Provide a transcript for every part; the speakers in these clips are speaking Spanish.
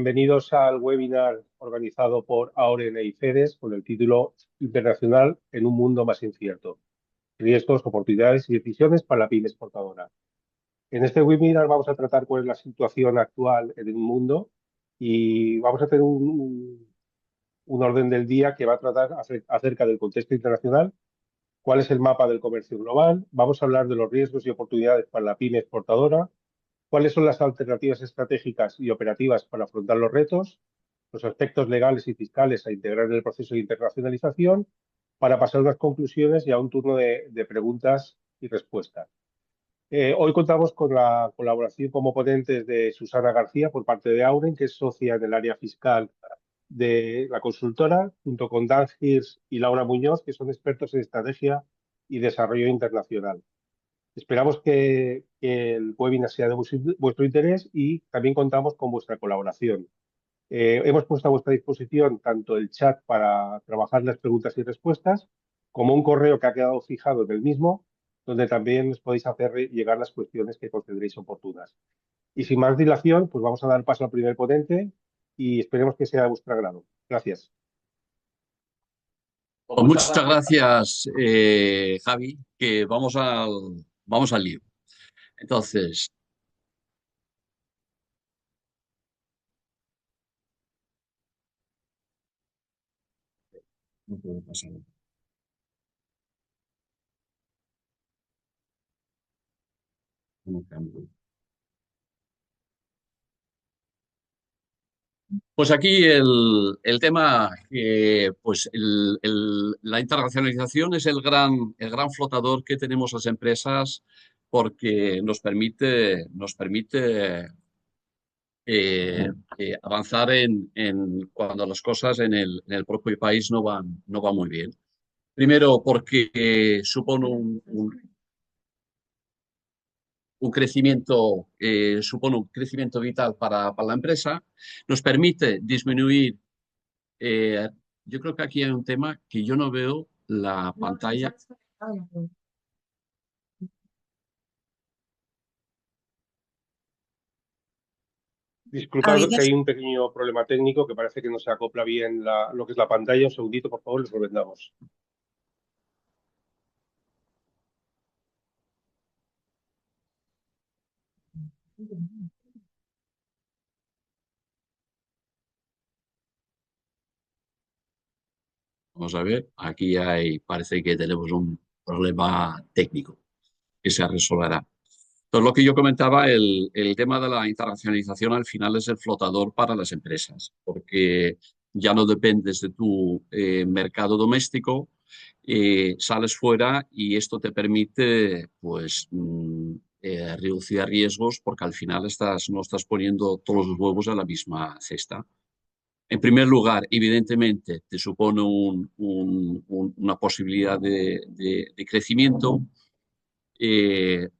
Bienvenidos al webinar organizado por Auren e ICEDES con el título Internacional en un mundo más incierto. Riesgos, oportunidades y decisiones para la pyme exportadora. En este webinar vamos a tratar cuál es la situación actual en el mundo y vamos a hacer un orden del día que va a tratar acerca del contexto internacional, cuál es el mapa del comercio global, vamos a hablar de los riesgos y oportunidades para la pyme exportadora, cuáles son las alternativas estratégicas y operativas para afrontar los retos, los aspectos legales y fiscales a integrar en el proceso de internacionalización, para pasar a unas conclusiones y a un turno de preguntas y respuestas. Hoy contamos con la colaboración como ponentes de Susana García por parte de Auren, que es socia en el área fiscal de la consultora, junto con Dan Hirsch y Laura Muñoz, que son expertos en estrategia y desarrollo internacional. Esperamos que el webinar sea de vuestro interés y también contamos con vuestra colaboración. Hemos puesto a vuestra disposición tanto el chat para trabajar las preguntas y respuestas, como un correo que ha quedado fijado en el mismo, donde también os podéis hacer llegar las cuestiones que consideréis oportunas. Y sin más dilación, pues vamos a dar paso al primer ponente y esperemos que sea de vuestro agrado. Gracias. Pues muchas gracias, Javi, que vamos al lío. Entonces, no puedo pasar. No cambio. Pues aquí el tema, pues la internacionalización es el gran flotador que tenemos las empresas porque nos permite avanzar cuando las cosas en el propio país no van muy bien. Primero, porque supone un crecimiento vital para la empresa, nos permite disminuir. eh, yo creo que aquí hay un tema que yo no veo la pantalla. Disculpad Javi, que hay un pequeño problema técnico que parece que no se acopla bien lo que es la pantalla. Un segundito, por favor, lo solventamos. Vamos a ver, aquí parece que tenemos un problema técnico que se resolverá. Entonces, lo que yo comentaba, el tema de la internacionalización al final es el flotador para las empresas, porque ya no dependes de tu mercado doméstico, sales fuera y esto te permite, pues, reducir riesgos porque al final no estás poniendo todos los huevos en la misma cesta. En primer lugar, evidentemente, te supone una posibilidad de crecimiento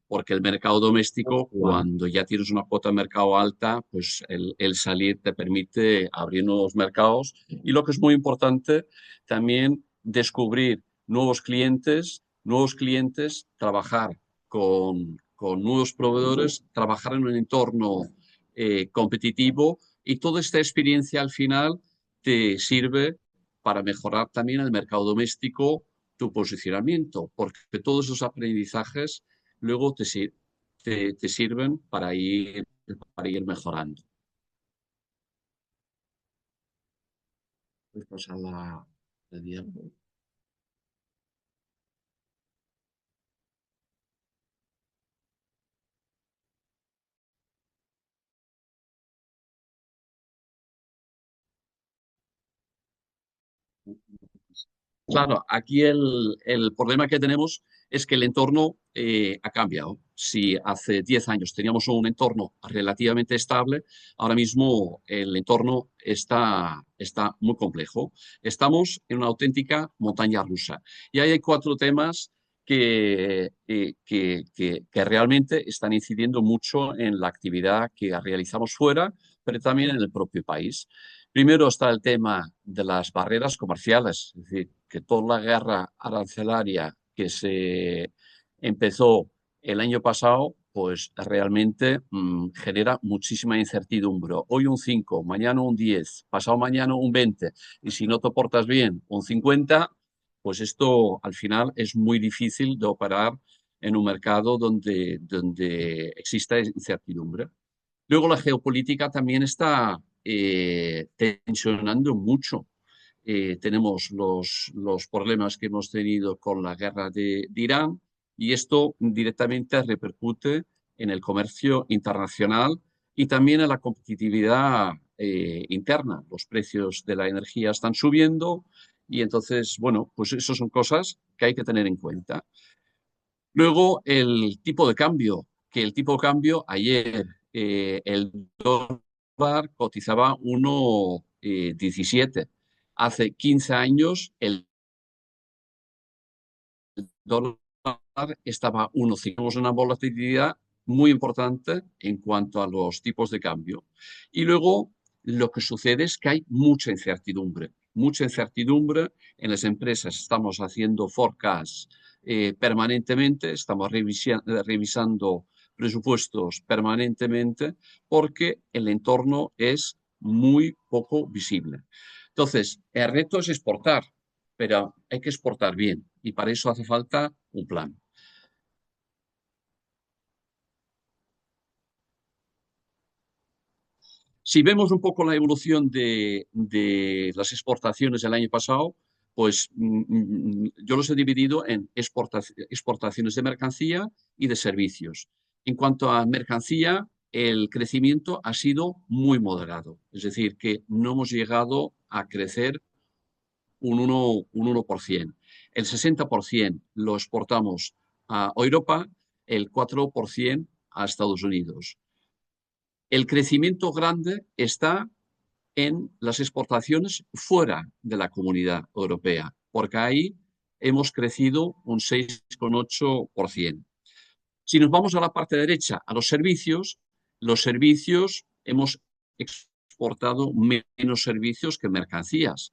porque el mercado doméstico, cuando ya tienes una cuota de mercado alta, pues el salir te permite abrir nuevos mercados y lo que es muy importante, también descubrir nuevos clientes, trabajar con nuevos proveedores, trabajar en un entorno competitivo y toda esta experiencia al final te sirve para mejorar también el mercado doméstico, tu posicionamiento, porque todos esos aprendizajes luego te sirven para ir mejorando. Voy a pasar la diapositiva. Claro, aquí el problema que tenemos es que el entorno ha cambiado. Si hace 10 años teníamos un entorno relativamente estable, ahora mismo el entorno está muy complejo. Estamos en una auténtica montaña rusa. Y ahí hay 4 temas que realmente están incidiendo mucho en la actividad que realizamos fuera, pero también en el propio país. Primero está el tema de las barreras comerciales, es decir, que toda la guerra arancelaria que se empezó el año pasado, pues realmente genera muchísima incertidumbre. Hoy un 5, mañana un 10, pasado mañana un 20, y si no te portas bien, un 50, pues esto al final es muy difícil de operar en un mercado donde exista incertidumbre. Luego la geopolítica también está tensionando mucho. Tenemos los problemas que hemos tenido con la guerra de Irán y esto directamente repercute en el comercio internacional y también en la competitividad interna. Los precios de la energía están subiendo y entonces, bueno, pues eso son cosas que hay que tener en cuenta. Luego, el tipo de cambio, que el tipo de cambio ayer el dólar cotizaba 1,17. Hace 15 años el dólar estaba 1,5. Tenemos una volatilidad muy importante en cuanto a los tipos de cambio. Y luego lo que sucede es que hay mucha incertidumbre. Mucha incertidumbre en las empresas. Estamos haciendo forecasts permanentemente, estamos revisando presupuestos permanentemente porque el entorno es muy poco visible. Entonces, el reto es exportar, pero hay que exportar bien y para eso hace falta un plan. Si vemos un poco la evolución de las exportaciones del año pasado, pues yo los he dividido en exportaciones de mercancía y de servicios. En cuanto a mercancía, el crecimiento ha sido muy moderado, es decir, que no hemos llegado a crecer un 1%. El 60% lo exportamos a Europa, el 4% a Estados Unidos. El crecimiento grande está en las exportaciones fuera de la Comunidad Europea, porque ahí hemos crecido un 6,8%. Si nos vamos a la parte derecha, a los servicios hemos exportado menos servicios que mercancías.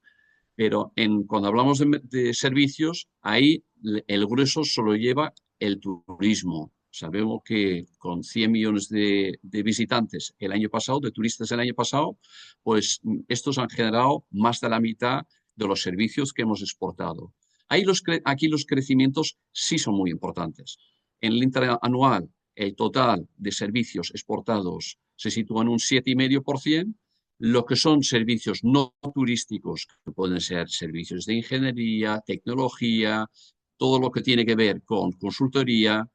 Pero cuando hablamos de servicios, ahí el grueso solo lleva el turismo. Sabemos que con 100 millones de visitantes el año pasado, de turistas el año pasado, pues estos han generado más de la mitad de los servicios que hemos exportado. Aquí los crecimientos sí son muy importantes. En el interanual, el total de servicios exportados se sitúa en un 7,5%. Lo que son servicios no turísticos, que pueden ser servicios de ingeniería, tecnología, todo lo que tiene que ver con consultoría,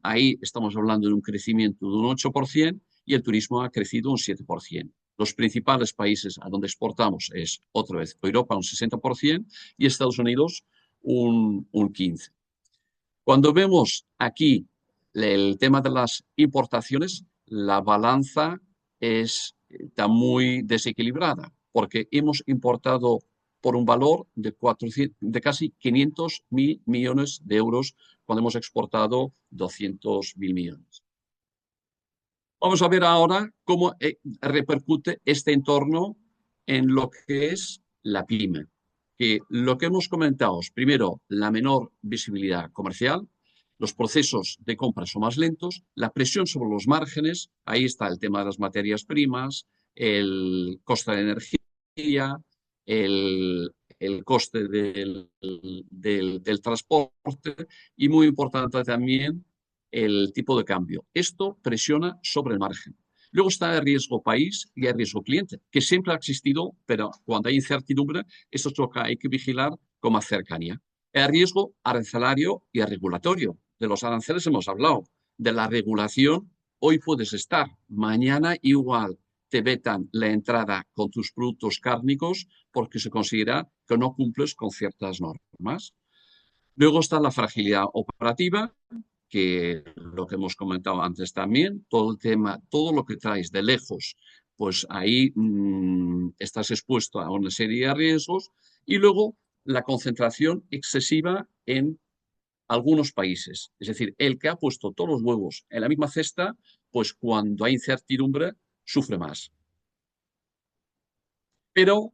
ahí estamos hablando de un crecimiento de un 8% y el turismo ha crecido un 7%. Los principales países a donde exportamos es, otra vez, Europa un 60% y Estados Unidos un 15%. Cuando vemos aquí el tema de las importaciones, la balanza está muy desequilibrada, porque hemos importado por un valor de casi 500.000 millones de euros cuando hemos exportado 200.000 millones. Vamos a ver ahora cómo repercute este entorno en lo que es la pyme. Que lo que hemos comentado es, primero, la menor visibilidad comercial, los procesos de compra son más lentos, la presión sobre los márgenes, ahí está el tema de las materias primas, el coste de energía, el coste del transporte y muy importante también el tipo de cambio. Esto presiona sobre el margen. Luego está el riesgo país y el riesgo cliente, que siempre ha existido, pero cuando hay incertidumbre, esto es lo que hay que vigilar con más cercanía. El riesgo arancelario y el regulatorio. De los aranceles hemos hablado. De la regulación, hoy puedes estar, mañana igual te vetan la entrada con tus productos cárnicos porque se considera que no cumples con ciertas normas. Luego está la fragilidad operativa, que lo que hemos comentado antes también, todo el tema, todo lo que traes de lejos, pues ahí estás expuesto a una serie de riesgos. Y luego la concentración excesiva en algunos países. Es decir, el que ha puesto todos los huevos en la misma cesta, pues cuando hay incertidumbre, sufre más. Pero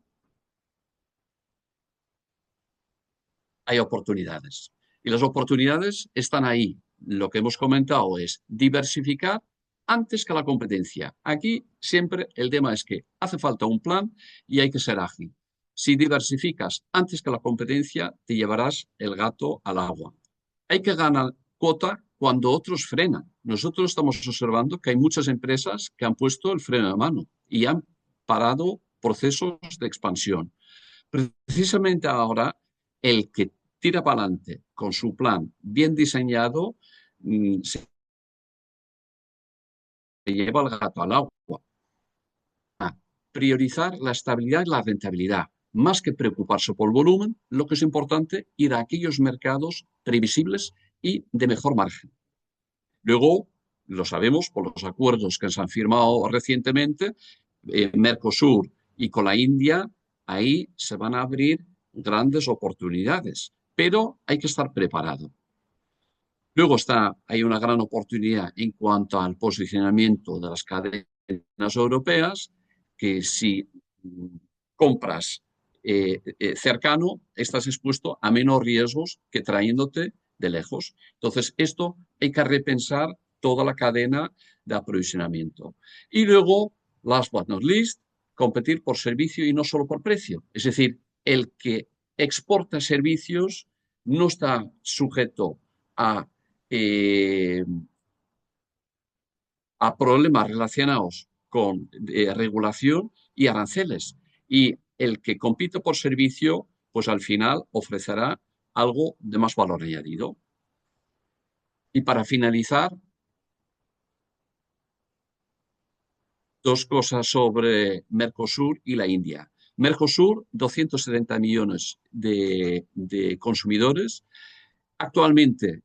hay oportunidades. Y las oportunidades están ahí. lo que hemos comentado es diversificar antes que la competencia. Aquí siempre el tema es que hace falta un plan y hay que ser ágil. Si diversificas antes que la competencia, te llevarás el gato al agua. Hay que ganar cuota cuando otros frenan. Nosotros estamos observando que hay muchas empresas que han puesto el freno de mano y han parado procesos de expansión. Precisamente ahora, el que tira para adelante con su plan bien diseñado, se lleva el gato al agua. Priorizar la estabilidad y la rentabilidad. Más que preocuparse por el volumen, lo que es importante, ir a aquellos mercados previsibles y de mejor margen. Luego, lo sabemos por los acuerdos que se han firmado recientemente, Mercosur y con la India, ahí se van a abrir grandes oportunidades, pero hay que estar preparado. Luego hay una gran oportunidad en cuanto al posicionamiento de las cadenas europeas, que si compras cercano, estás expuesto a menos riesgos que trayéndote de lejos. Entonces, esto hay que repensar toda la cadena de aprovisionamiento. Y luego, last but not least, competir por servicio y no solo por precio. Es decir, el que exporta servicios no está sujeto a eh, a problemas relacionados con regulación y aranceles. Y el que compite por servicio, pues al final ofrecerá algo de más valor añadido. Y para finalizar, dos cosas sobre Mercosur y la India. Mercosur, 270 millones de consumidores. Actualmente,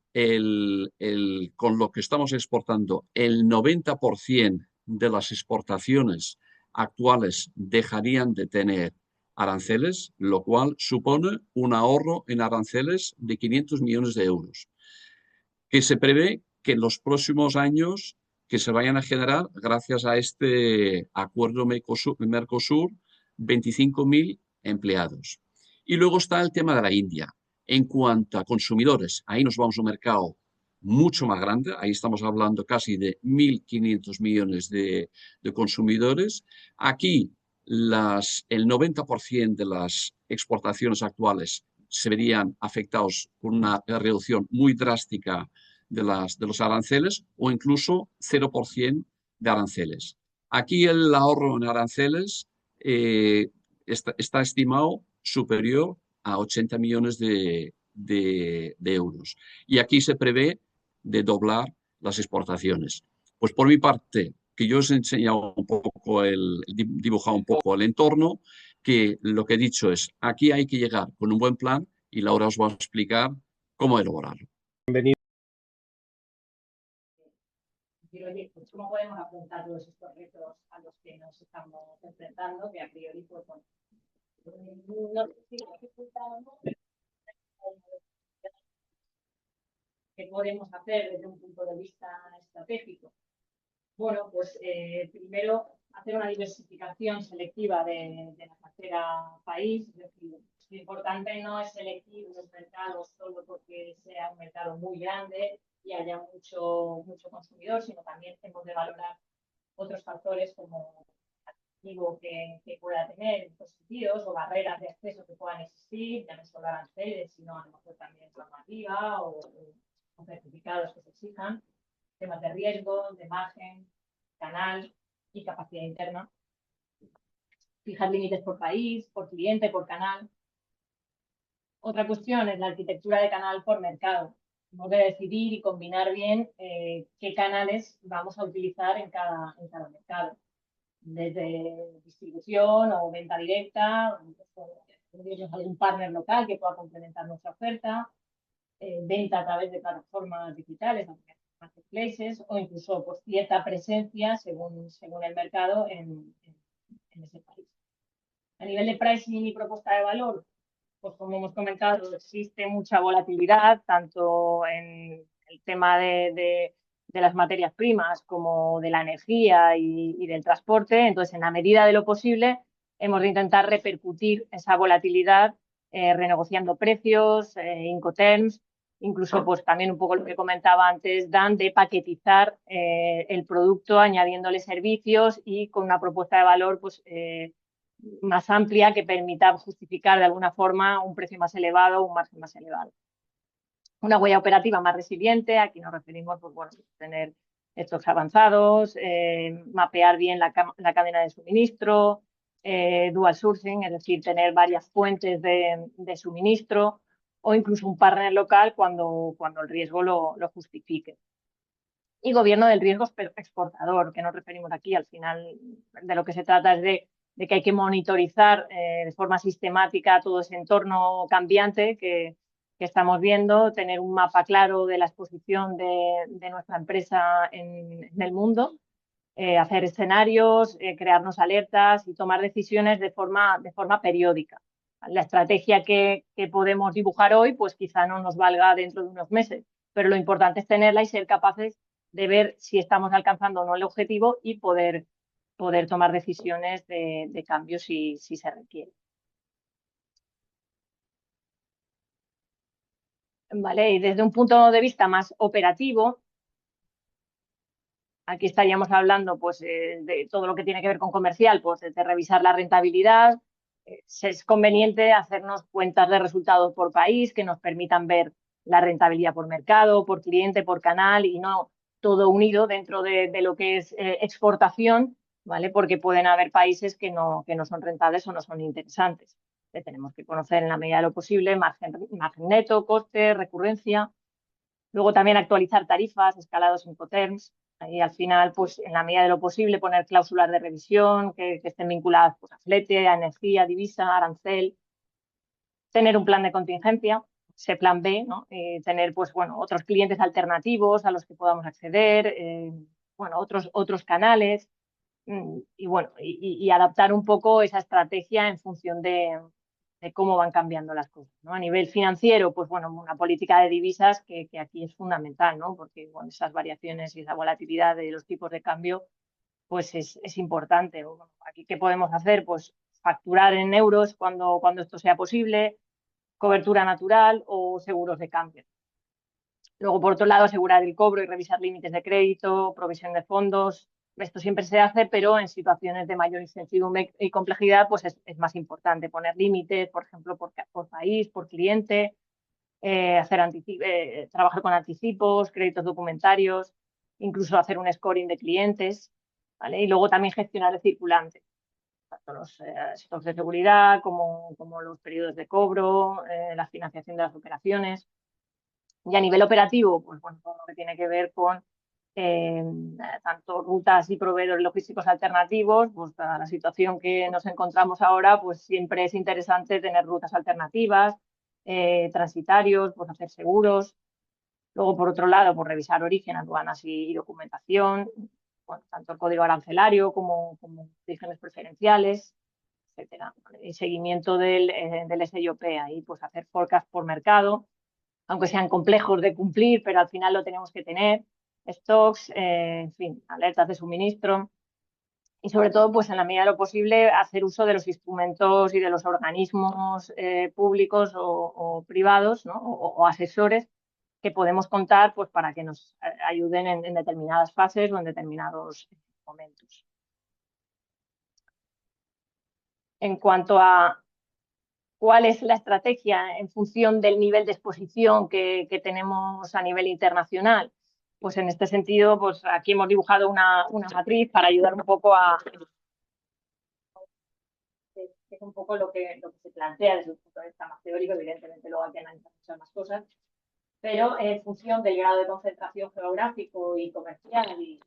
con lo que estamos exportando, el 90% de las exportaciones actuales dejarían de tener aranceles, lo cual supone un ahorro en aranceles de 500 millones de euros, que se prevé que en los próximos años que se vayan a generar gracias a este acuerdo Mercosur 25.000 empleados. Y luego está el tema de la India. En cuanto a consumidores, ahí nos vamos a un mercado mucho más grande, ahí estamos hablando casi de 1.500 millones de consumidores. Aquí el 90% de las exportaciones actuales se verían afectados por una reducción muy drástica de los aranceles o incluso 0% de aranceles. Aquí el ahorro en aranceles está estimado superior a 80 millones de euros. Y aquí se prevé de doblar las exportaciones. Pues por mi parte, que yo os he enseñado un poco, dibujado un poco el entorno, que lo que he dicho es, aquí hay que llegar con un buen plan y Laura os va a explicar cómo elaborarlo. Bienvenido. Decir, oye, pues cómo podemos afrontar todos estos retos a los que nos estamos enfrentando, que a priori, pues bueno, no sé si qué podemos hacer desde un punto de vista estratégico. Bueno, pues primero hacer una diversificación selectiva de la cartera país, es decir, lo importante no es elegir los mercados solo porque sea un mercado muy grande y haya mucho consumidor, sino también hemos de valorar otros factores como activo que pueda tener en estos sentidos o barreras de acceso que puedan existir, ya no solo aranceles, sino a lo mejor también normativa o certificados que se exijan, temas de riesgo, de margen, canal y capacidad interna. Fijar límites por país, por cliente, por canal. Otra cuestión es la arquitectura de canal por mercado. Tenemos que decidir y combinar bien qué canales vamos a utilizar en cada mercado. Desde distribución o venta directa, tendríamos algún partner local que pueda complementar nuestra oferta, venta a través de plataformas digitales, marketplaces, o incluso pues, cierta presencia según el mercado en ese país. A nivel de pricing y propuesta de valor, pues como hemos comentado, existe mucha volatilidad, tanto en el tema de las materias primas como de la energía y del transporte. Entonces, en la medida de lo posible, hemos de intentar repercutir esa volatilidad renegociando precios, Incoterms, incluso pues también un poco lo que comentaba antes Dan, de paquetizar el producto añadiéndole servicios y con una propuesta de valor pues más amplia que permita justificar de alguna forma un precio más elevado o un margen más elevado. Una huella operativa más resiliente, aquí nos referimos pues, bueno, a tener stocks avanzados, mapear bien la cadena de suministro, dual sourcing, es decir, tener varias fuentes de suministro o incluso un partner local cuando el riesgo lo justifique. Y gobierno del riesgo exportador, que nos referimos aquí. Al final de lo que se trata es de que hay que monitorizar de forma sistemática todo ese entorno cambiante que estamos viendo, tener un mapa claro de la exposición de nuestra empresa en el mundo, hacer escenarios, crearnos alertas y tomar decisiones de forma periódica. La estrategia que podemos dibujar hoy, pues quizá no nos valga dentro de unos meses, pero lo importante es tenerla y ser capaces de ver si estamos alcanzando o no el objetivo y poder tomar decisiones de cambio si se requiere. Vale, y desde un punto de vista más operativo, aquí estaríamos hablando pues, de todo lo que tiene que ver con comercial, pues de revisar la rentabilidad. Es conveniente hacernos cuentas de resultados por país que nos permitan ver la rentabilidad por mercado, por cliente, por canal y no todo unido dentro de lo que es exportación, ¿vale? Porque pueden haber países que no son rentables o no son interesantes. Tenemos que conocer en la medida de lo posible margen neto, coste, recurrencia. Luego también actualizar tarifas, escalados Incoterms. Y al final, pues en la medida de lo posible, poner cláusulas de revisión que estén vinculadas pues, a flete, a energía, divisa, arancel. Tener un plan de contingencia, ese plan B, ¿no? Tener pues, bueno, otros clientes alternativos a los que podamos acceder, bueno, otros canales. Y bueno, y adaptar un poco esa estrategia en función de cómo van cambiando las cosas, ¿no? A nivel financiero, pues bueno, una política de divisas que aquí es fundamental, ¿no? Porque bueno, esas variaciones y esa volatilidad de los tipos de cambio, pues es importante. Bueno, aquí, ¿qué podemos hacer? Pues facturar en euros cuando esto sea posible, cobertura natural o seguros de cambio. Luego, por otro lado, asegurar el cobro y revisar límites de crédito, provisión de fondos. Esto siempre se hace, pero en situaciones de mayor incertidumbre y complejidad, pues es más importante poner límites, por ejemplo, por país, por cliente, trabajar con anticipos, créditos documentarios, incluso hacer un scoring de clientes, ¿vale? Y luego también gestionar el circulante, tanto los stocks de seguridad como los periodos de cobro, la financiación de las operaciones. Y a nivel operativo, pues bueno, todo lo que tiene que ver con tanto rutas y proveedores logísticos alternativos, pues para la situación que nos encontramos ahora, pues siempre es interesante tener rutas alternativas, transitarios, pues hacer seguros. Luego, por otro lado, pues revisar origen, aduanas y documentación, bueno, tanto el código arancelario como orígenes preferenciales, etcétera. Y seguimiento del SIOP, ahí pues hacer forecast por mercado, aunque sean complejos de cumplir, pero al final lo tenemos que tener, stocks, en fin, alertas de suministro y sobre todo, pues en la medida de lo posible, hacer uso de los instrumentos y de los organismos públicos o privados, ¿no? o asesores que podemos contar pues, para que nos ayuden en determinadas fases o en determinados momentos. En cuanto a cuál es la estrategia en función del nivel de exposición que tenemos a nivel internacional. Pues en este sentido, pues aquí hemos dibujado una matriz para ayudar un poco a... Es un poco lo que se plantea desde un punto de vista más teórico, evidentemente luego hay que analizar muchas más cosas, pero en función del grado de concentración geográfico y comercial y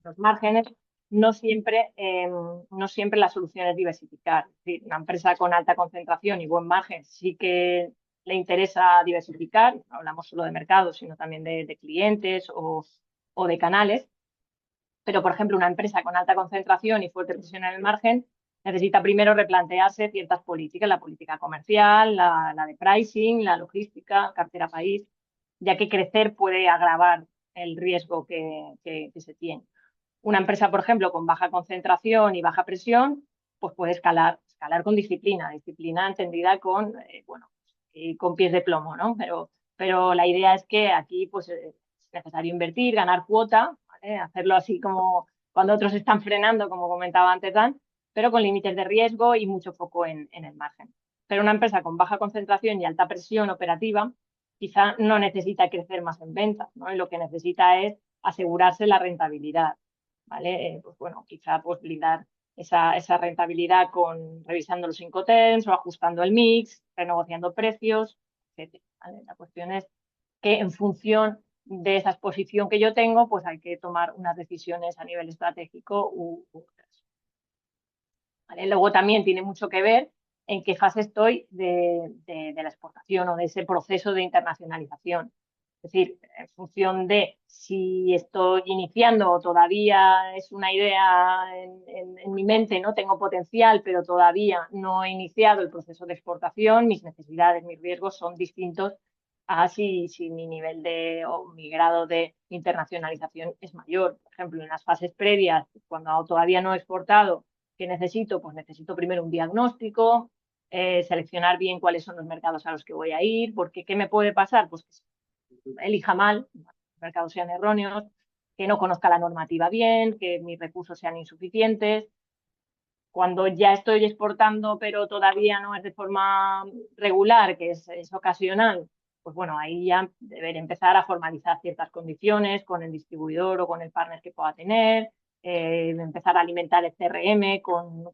los márgenes, no siempre la solución es diversificar. Es decir, una empresa con alta concentración y buen margen sí que le interesa diversificar, no hablamos solo de mercados, sino también de clientes o de canales. Pero, por ejemplo, una empresa con alta concentración y fuerte presión en el margen necesita primero replantearse ciertas políticas, la política comercial, la de pricing, la logística, cartera país, ya que crecer puede agravar el riesgo que se tiene. Una empresa, por ejemplo, con baja concentración y baja presión, pues puede escalar con disciplina entendida con, bueno, con pies de plomo, ¿no? Pero la idea es que aquí pues, es necesario invertir, ganar cuota, ¿vale? Hacerlo así como cuando otros están frenando, como comentaba antes Dan, pero con límites de riesgo y mucho foco en el margen. Pero una empresa con baja concentración y alta presión operativa quizá no necesita crecer más en ventas, ¿no? Y lo que necesita es asegurarse la rentabilidad, ¿vale? Pues bueno, quizá pues blindar esa rentabilidad revisando los Incoterms o ajustando el mix, renegociando precios, etc. ¿Vale? La cuestión es que en función de esa exposición que yo tengo, pues hay que tomar unas decisiones a nivel estratégico u otras. ¿Vale? Luego también tiene mucho que ver en qué fase estoy de la exportación o de ese proceso de internacionalización. Es decir, en función de si estoy iniciando o todavía es una idea en mi mente, no tengo potencial, pero todavía no he iniciado el proceso de exportación, mis necesidades, mis riesgos son distintos a si mi nivel o mi grado de internacionalización es mayor. Por ejemplo, en las fases previas, cuando todavía no he exportado, ¿qué necesito? Pues necesito primero un diagnóstico, seleccionar bien cuáles son los mercados a los que voy a ir, porque ¿qué me puede pasar? Pues que elija mal, los mercados sean erróneos, que no conozca la normativa bien, que mis recursos sean insuficientes. Cuando ya estoy exportando, pero todavía no es de forma regular, que es ocasional, pues bueno, ahí ya deber empezar a formalizar ciertas condiciones con el distribuidor o con el partner que pueda tener, empezar a alimentar el CRM con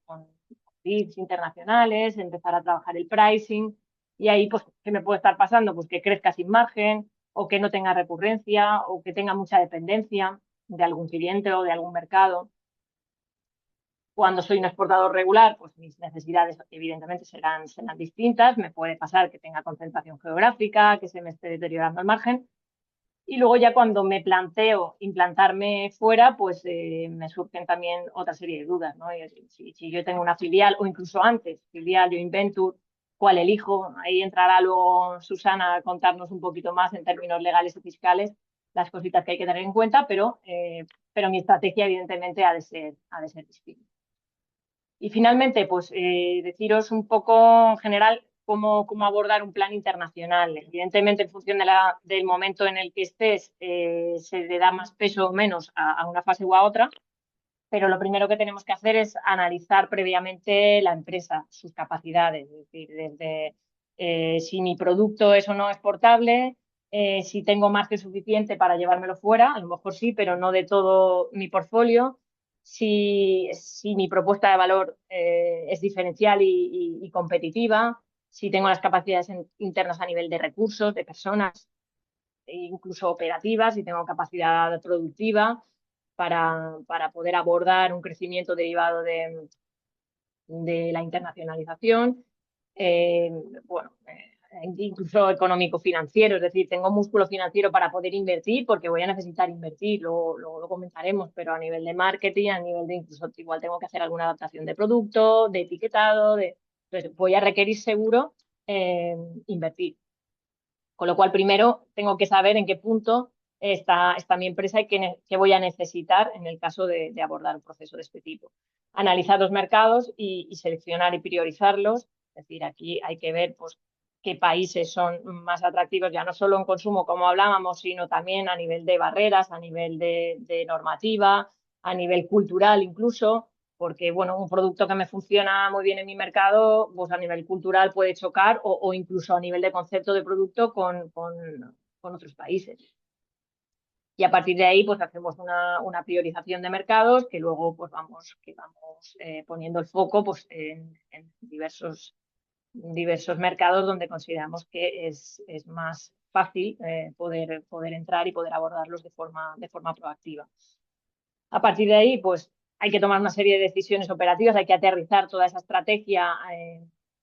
leads internacionales, empezar a trabajar el pricing. Y ahí, pues, ¿qué me puede estar pasando? Pues que crezca sin margen, o que no tenga recurrencia, o que tenga mucha dependencia de algún cliente o de algún mercado. Cuando soy un exportador regular, pues mis necesidades evidentemente serán distintas. Me puede pasar que tenga concentración geográfica, que se me esté deteriorando el margen. Y luego ya cuando me planteo implantarme fuera, pues me surgen también otra serie de dudas, ¿no? Si yo tengo una filial o incluso antes, filial o inventur, ¿cuál elijo? Ahí entrará luego Susana a contarnos un poquito más en términos legales y fiscales las cositas que hay que tener en cuenta, pero mi estrategia evidentemente ha de ser distinta. Y finalmente, pues deciros un poco en general cómo abordar un plan internacional. Evidentemente, en función del momento en el que estés, se le da más peso o menos a una fase u a otra, pero lo primero que tenemos que hacer es analizar previamente la empresa, sus capacidades, es decir, desde si mi producto es o no exportable, si tengo margen suficiente para llevármelo fuera, a lo mejor sí, pero no de todo mi portfolio. Si mi propuesta de valor es diferencial y competitiva, si tengo las capacidades internas a nivel de recursos, de personas, e incluso operativas, si tengo capacidad productiva para poder abordar un crecimiento derivado de la internacionalización. Bueno, incluso económico-financiero, es decir, tengo músculo financiero para poder invertir porque voy a necesitar invertir, luego lo comentaremos, pero a nivel de marketing, a nivel de incluso igual tengo que hacer alguna adaptación de producto, de etiquetado, entonces voy a requerir seguro invertir. Con lo cual, primero tengo que saber en qué punto está mi empresa y qué voy a necesitar en el caso de abordar un proceso de este tipo. Analizar los mercados y seleccionar y priorizarlos. Es decir, aquí hay que ver pues, qué países son más atractivos, ya no solo en consumo, como hablábamos, sino también a nivel de barreras, a nivel de normativa, a nivel cultural incluso, porque bueno, un producto que me funciona muy bien en mi mercado, pues a nivel cultural puede chocar o incluso a nivel de concepto de producto con otros países. Y a partir de ahí, pues hacemos una priorización de mercados que luego pues vamos poniendo el foco pues, en diversos mercados donde consideramos que es más fácil poder entrar y poder abordarlos de forma proactiva. A partir de ahí, pues hay que tomar una serie de decisiones operativas, hay que aterrizar toda esa estrategia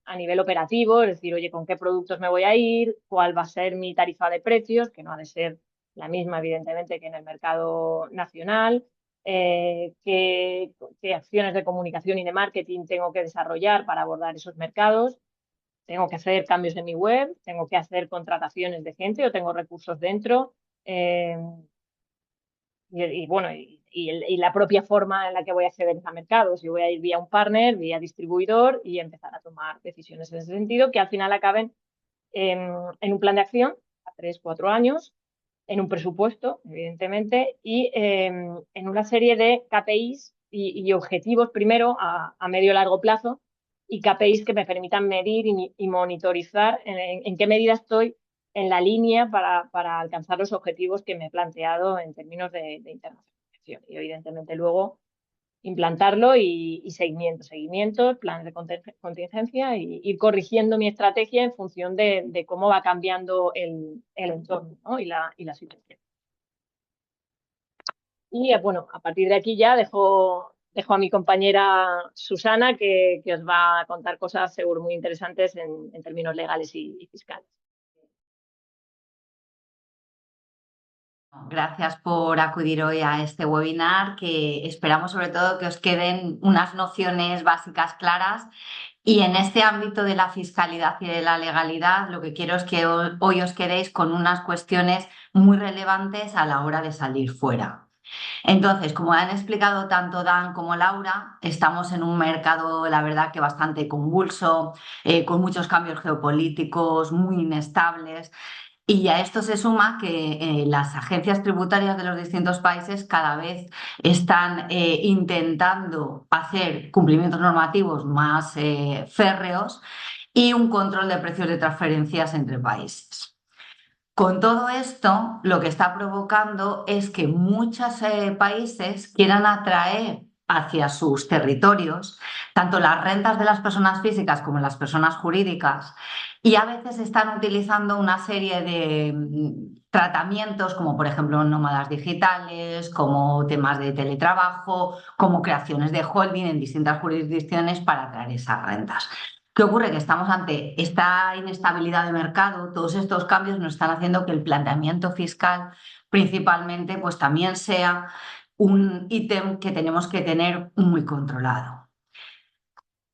a nivel operativo, es decir, oye, ¿con qué productos me voy a ir? ¿Cuál va a ser mi tarifa de precios? Que no ha de ser la misma, evidentemente, que en el mercado nacional. ¿Qué acciones de comunicación y de marketing tengo que desarrollar para abordar esos mercados? Tengo que hacer cambios en mi web, tengo que hacer contrataciones de gente o tengo recursos dentro. Bueno, y la propia forma en la que voy a acceder a mercados. Yo voy a ir vía un partner, vía distribuidor y empezar a tomar decisiones en ese sentido que al final acaben en un plan de acción a 3-4 años, en un presupuesto, evidentemente, y en una serie de KPIs y objetivos, primero a medio y largo plazo, y KPIs que me permitan medir y monitorizar en qué medida estoy en la línea para alcanzar los objetivos que me he planteado en términos de internacionalización. Y evidentemente luego implantarlo y seguimiento, planes de contingencia y ir corrigiendo mi estrategia en función de cómo va cambiando el entorno, ¿no? y la situación. Y bueno, a partir de aquí ya dejo a mi compañera Susana que os va a contar cosas seguro muy interesantes en términos legales y fiscales. Gracias por acudir hoy a este webinar, que esperamos sobre todo que os queden unas nociones básicas claras. Y en este ámbito de la fiscalidad y de la legalidad, lo que quiero es que hoy os quedéis con unas cuestiones muy relevantes a la hora de salir fuera. Entonces, como han explicado tanto Dan como Laura, estamos en un mercado, la verdad, que bastante convulso, con muchos cambios geopolíticos, muy inestables. Y a esto se suma que las agencias tributarias de los distintos países cada vez están intentando hacer cumplimientos normativos más férreos y un control de precios de transferencias entre países. Con todo esto, lo que está provocando es que muchos países quieran atraer hacia sus territorios tanto las rentas de las personas físicas como las personas jurídicas, y a veces están utilizando una serie de tratamientos como por ejemplo nómadas digitales, como temas de teletrabajo, como creaciones de holding en distintas jurisdicciones para atraer esas rentas. ¿Qué ocurre? Que estamos ante esta inestabilidad de mercado, todos estos cambios nos están haciendo que el planteamiento fiscal principalmente pues también sea un ítem que tenemos que tener muy controlado.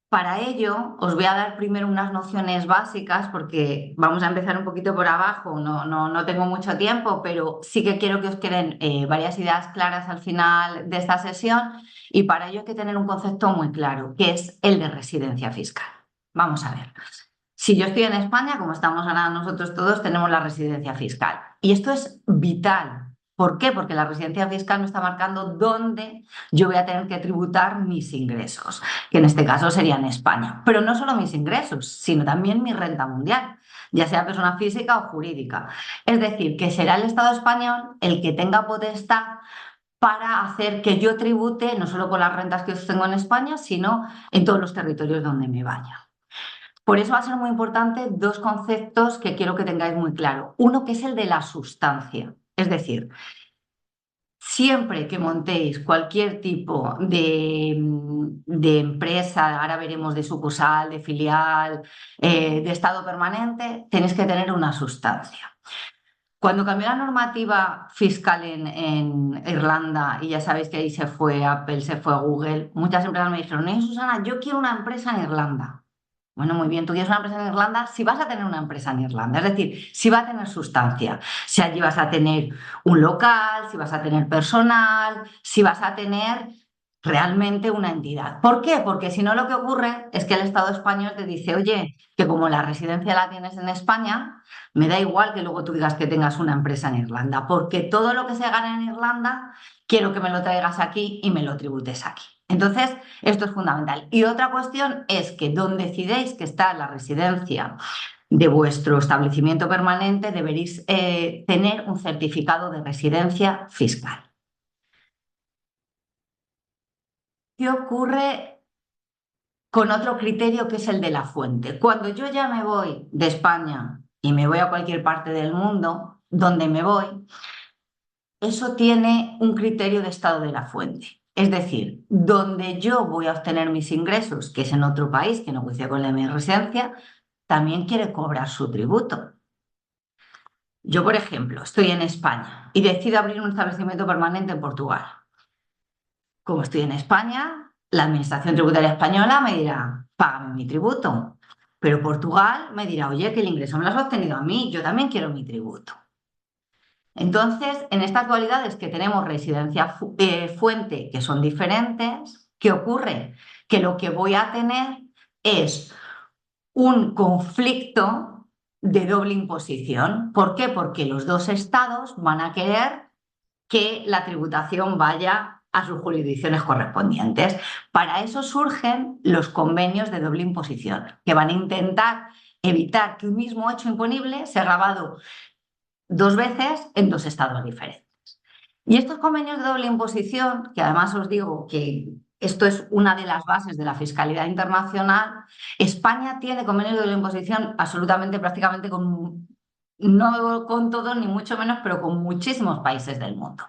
Para ello, os voy a dar primero unas nociones básicas porque vamos a empezar un poquito por abajo, no tengo mucho tiempo, pero sí que quiero que os queden varias ideas claras al final de esta sesión, y para ello hay que tener un concepto muy claro, que es el de residencia fiscal. Vamos a ver. Si yo estoy en España, como estamos ahora nosotros todos, tenemos la residencia fiscal. Y esto es vital. ¿Por qué? Porque la residencia fiscal me está marcando dónde yo voy a tener que tributar mis ingresos, que en este caso serían España. Pero no solo mis ingresos, sino también mi renta mundial, ya sea persona física o jurídica. Es decir, que será el Estado español el que tenga potestad para hacer que yo tribute no solo por las rentas que tengo en España, sino en todos los territorios donde me vaya. Por eso va a ser muy importante dos conceptos que quiero que tengáis muy claro. Uno, que es el de la sustancia. Es decir, siempre que montéis cualquier tipo de empresa, ahora veremos de sucursal, de filial, de estado permanente, tenéis que tener una sustancia. Cuando cambió la normativa fiscal en Irlanda, y ya sabéis que ahí se fue Apple, se fue Google, muchas empresas me dijeron: "No, Susana, yo quiero una empresa en Irlanda". Bueno, muy bien, tú quieres una empresa en Irlanda si vas a tener una empresa en Irlanda, es decir, si va a tener sustancia, si allí vas a tener un local, si vas a tener personal, si vas a tener realmente una entidad. ¿Por qué? Porque si no, lo que ocurre es que el Estado español te dice: "Oye, que como la residencia la tienes en España, me da igual que luego tú digas que tengas una empresa en Irlanda, porque todo lo que se gana en Irlanda quiero que me lo traigas aquí y me lo tributes aquí". Entonces, esto es fundamental. Y otra cuestión es que donde decidéis que está la residencia de vuestro establecimiento permanente, deberéis tener un certificado de residencia fiscal. ¿Qué ocurre con otro criterio, que es el de la fuente? Cuando yo ya me voy de España y me voy a cualquier parte del mundo, donde me voy, eso tiene un criterio de estado de la fuente. Es decir, donde yo voy a obtener mis ingresos, que es en otro país que no coincide con la de mi residencia, también quiere cobrar su tributo. Yo, por ejemplo, estoy en España y decido abrir un establecimiento permanente en Portugal. Como estoy en España, la Administración Tributaria Española me dirá: "Págame mi tributo". Pero Portugal me dirá: "Oye, que el ingreso me lo has obtenido a mí, yo también quiero mi tributo". Entonces, en estas dualidades que tenemos residencia fuente, que son diferentes, ¿qué ocurre? Que lo que voy a tener es un conflicto de doble imposición. ¿Por qué? Porque los dos estados van a querer que la tributación vaya a sus jurisdicciones correspondientes. Para eso surgen los convenios de doble imposición, que van a intentar evitar que un mismo hecho imponible sea grabado 2 veces en 2 estados diferentes. Y estos convenios de doble imposición, que además os digo que esto es una de las bases de la fiscalidad internacional, España tiene convenios de doble imposición absolutamente, prácticamente no con todos ni mucho menos, pero con muchísimos países del mundo.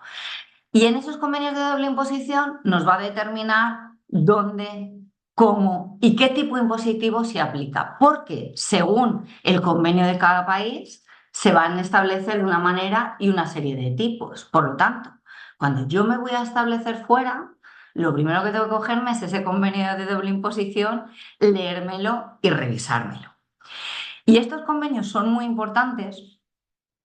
Y en esos convenios de doble imposición nos va a determinar dónde, cómo y qué tipo impositivo se aplica, porque según el convenio de cada país se van a establecer de una manera y una serie de tipos. Por lo tanto, cuando yo me voy a establecer fuera, lo primero que tengo que cogerme es ese convenio de doble imposición, leérmelo y revisármelo. Y estos convenios son muy importantes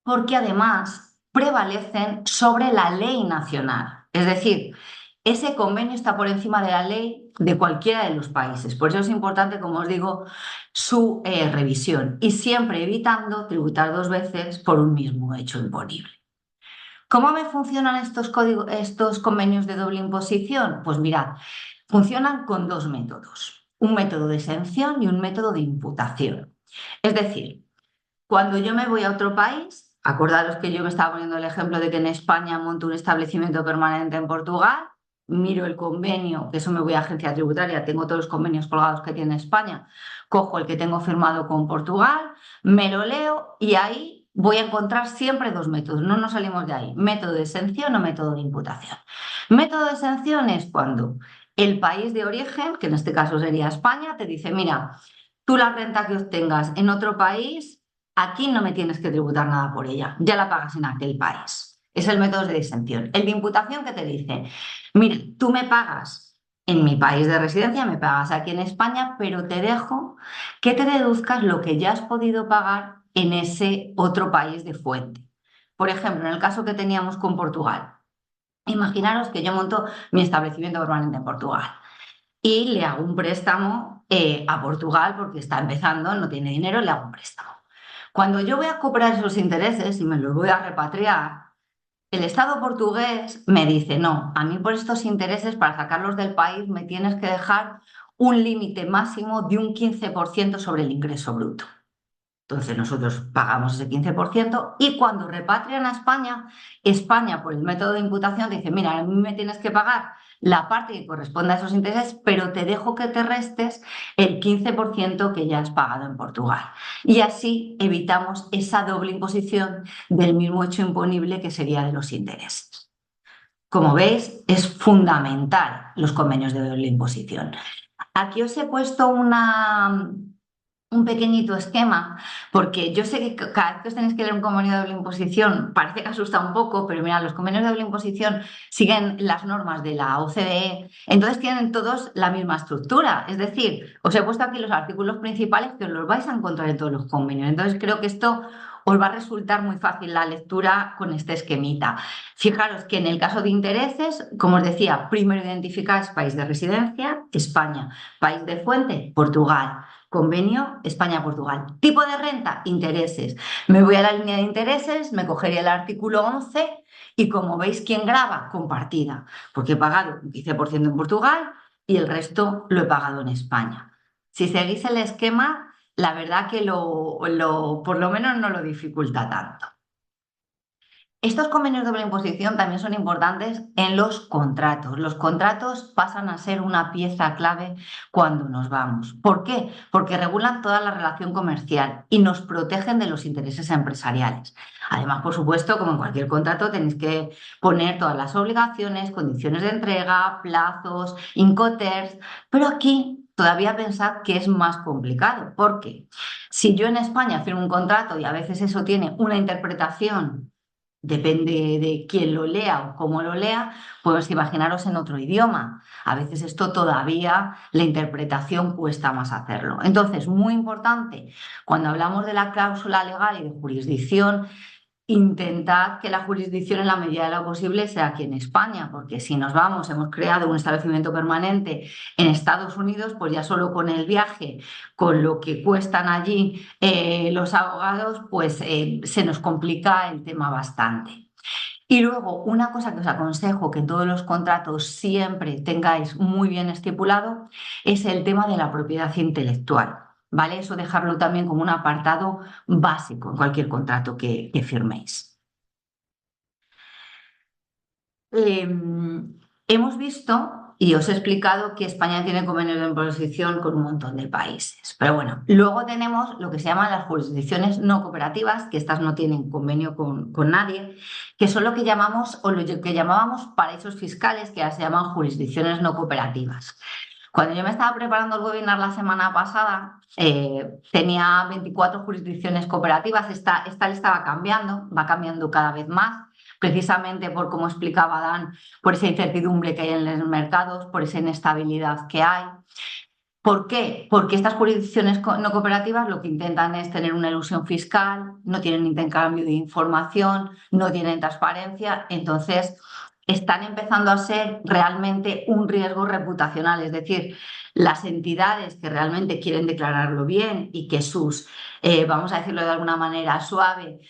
porque además prevalecen sobre la ley nacional. Es decir, ese convenio está por encima de la ley de cualquiera de los países. Por eso es importante, como os digo, su revisión y siempre evitando tributar 2 veces por un mismo hecho imponible. ¿Cómo me funcionan estos convenios de doble imposición? Pues mirad, funcionan con 2 métodos, un método de exención y un método de imputación. Es decir, cuando yo me voy a otro país, acordaros que yo me estaba poniendo el ejemplo de que en España monto un establecimiento permanente en Portugal, miro el convenio, que eso me voy a agencia tributaria, tengo todos los convenios colgados que tiene España, cojo el que tengo firmado con Portugal, me lo leo y ahí voy a encontrar siempre 2 métodos, no nos salimos de ahí, método de exención o método de imputación. Método de exención es cuando el país de origen, que en este caso sería España, te dice, mira, tú la renta que obtengas en otro país, aquí no me tienes que tributar nada por ella, ya la pagas en aquel país. Es el método de exención. El de imputación que te dice, mira, tú me pagas en mi país de residencia, me pagas aquí en España, pero te dejo que te deduzcas lo que ya has podido pagar en ese otro país de fuente. Por ejemplo, en el caso que teníamos con Portugal, imaginaros que yo monto mi establecimiento permanente en Portugal y le hago un préstamo a Portugal porque está empezando, no tiene dinero, le hago un préstamo. Cuando yo voy a cobrar esos intereses y me los voy a repatriar, el Estado portugués me dice, no, a mí por estos intereses, para sacarlos del país, me tienes que dejar un límite máximo de un 15% sobre el ingreso bruto. Entonces nosotros pagamos ese 15% y cuando repatrian a España, España por el método de imputación dice, mira, a mí me tienes que pagar la parte que corresponde a esos intereses, pero te dejo que te restes el 15% que ya has pagado en Portugal. Y así evitamos esa doble imposición del mismo hecho imponible que sería de los intereses. Como veis, es fundamental los convenios de doble imposición. Aquí os he puesto un pequeñito esquema, porque yo sé que cada vez que os tenéis que leer un convenio de doble imposición parece que asusta un poco, pero mira, los convenios de doble imposición siguen las normas de la OCDE, entonces tienen todos la misma estructura, es decir, os he puesto aquí los artículos principales que os los vais a encontrar en todos los convenios, entonces creo que esto os va a resultar muy fácil la lectura con este esquemita. Fijaros que en el caso de intereses, como os decía, primero identificáis país de residencia, España, país de fuente, Portugal. Convenio España-Portugal. Tipo de renta, intereses. Me voy a la línea de intereses, me cogería el artículo 11 y como veis, ¿quién graba? Compartida, porque he pagado un 15% en Portugal y el resto lo he pagado en España. Si seguís el esquema, la verdad que por lo menos no lo dificulta tanto. Estos convenios de doble imposición también son importantes en los contratos. Los contratos pasan a ser una pieza clave cuando nos vamos. ¿Por qué? Porque regulan toda la relación comercial y nos protegen de los intereses empresariales. Además, por supuesto, como en cualquier contrato, tenéis que poner todas las obligaciones, condiciones de entrega, plazos, incoterms, pero aquí todavía pensad que es más complicado. Porque si yo en España firmo un contrato y a veces eso tiene una interpretación, depende de quién lo lea o cómo lo lea, pues imaginaros en otro idioma. A veces esto todavía, la interpretación cuesta más hacerlo. Entonces, muy importante, cuando hablamos de la cláusula legal y de jurisdicción, intentad que la jurisdicción en la medida de lo posible sea aquí en España, porque si nos vamos, hemos creado un establecimiento permanente en Estados Unidos, pues ya solo con el viaje, con lo que cuestan allí los abogados, pues se nos complica el tema bastante. Y luego, una cosa que os aconsejo que en todos los contratos siempre tengáis muy bien estipulado es el tema de la propiedad intelectual, ¿vale? Eso dejarlo también como un apartado básico en cualquier contrato que firméis. Hemos visto y os he explicado que España tiene convenios de imposición con un montón de países. Pero bueno, luego tenemos lo que se llaman las jurisdicciones no cooperativas, que estas no tienen convenio con nadie, que son lo que llamamos o lo que llamábamos paraísos fiscales, que ahora se llaman jurisdicciones no cooperativas. Cuando yo me estaba preparando el webinar la semana pasada, tenía 24 jurisdicciones cooperativas. Esta lista va cambiando cada vez más, precisamente por, como explicaba Dan, por esa incertidumbre que hay en los mercados, por esa inestabilidad que hay. ¿Por qué? Porque estas jurisdicciones no cooperativas lo que intentan es tener una elusión fiscal, no tienen intercambio de información, no tienen transparencia, entonces están empezando a ser realmente un riesgo reputacional, es decir, las entidades que realmente quieren declararlo bien y que sus, vamos a decirlo de alguna manera suave,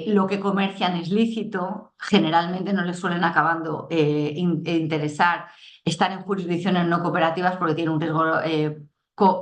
lo que comercian es lícito, generalmente no les suelen acabando interesar estar en jurisdicciones no cooperativas porque tienen un riesgo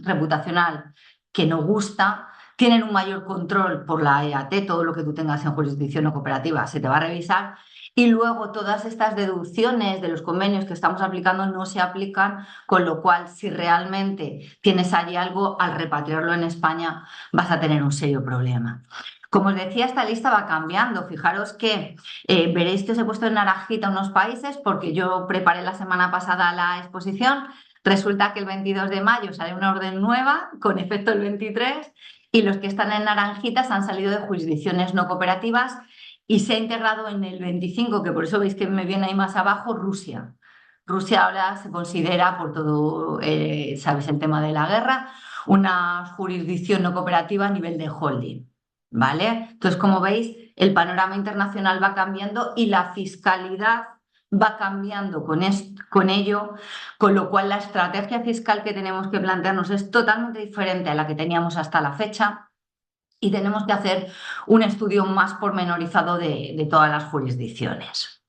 reputacional que no gusta, tienen un mayor control por la EAT, todo lo que tú tengas en jurisdicción no cooperativa se te va a revisar, y luego todas estas deducciones de los convenios que estamos aplicando no se aplican, con lo cual si realmente tienes allí algo, al repatriarlo en España vas a tener un serio problema. Como os decía, esta lista va cambiando. Fijaros que veréis que os he puesto en naranjita unos países porque yo preparé la semana pasada la exposición. Resulta que el 22 de mayo sale una orden nueva con efecto el 23 y los que están en naranjitas han salido de jurisdicciones no cooperativas y se ha integrado en el 25, que por eso veis que me viene ahí más abajo, Rusia. Rusia ahora se considera, por todo, sabes, el tema de la guerra, una jurisdicción no cooperativa a nivel de holding. ¿Vale? Entonces, como veis, el panorama internacional va cambiando y la fiscalidad va cambiando con ello, con lo cual la estrategia fiscal que tenemos que plantearnos es totalmente diferente a la que teníamos hasta la fecha y tenemos que hacer un estudio más pormenorizado de todas las jurisdicciones.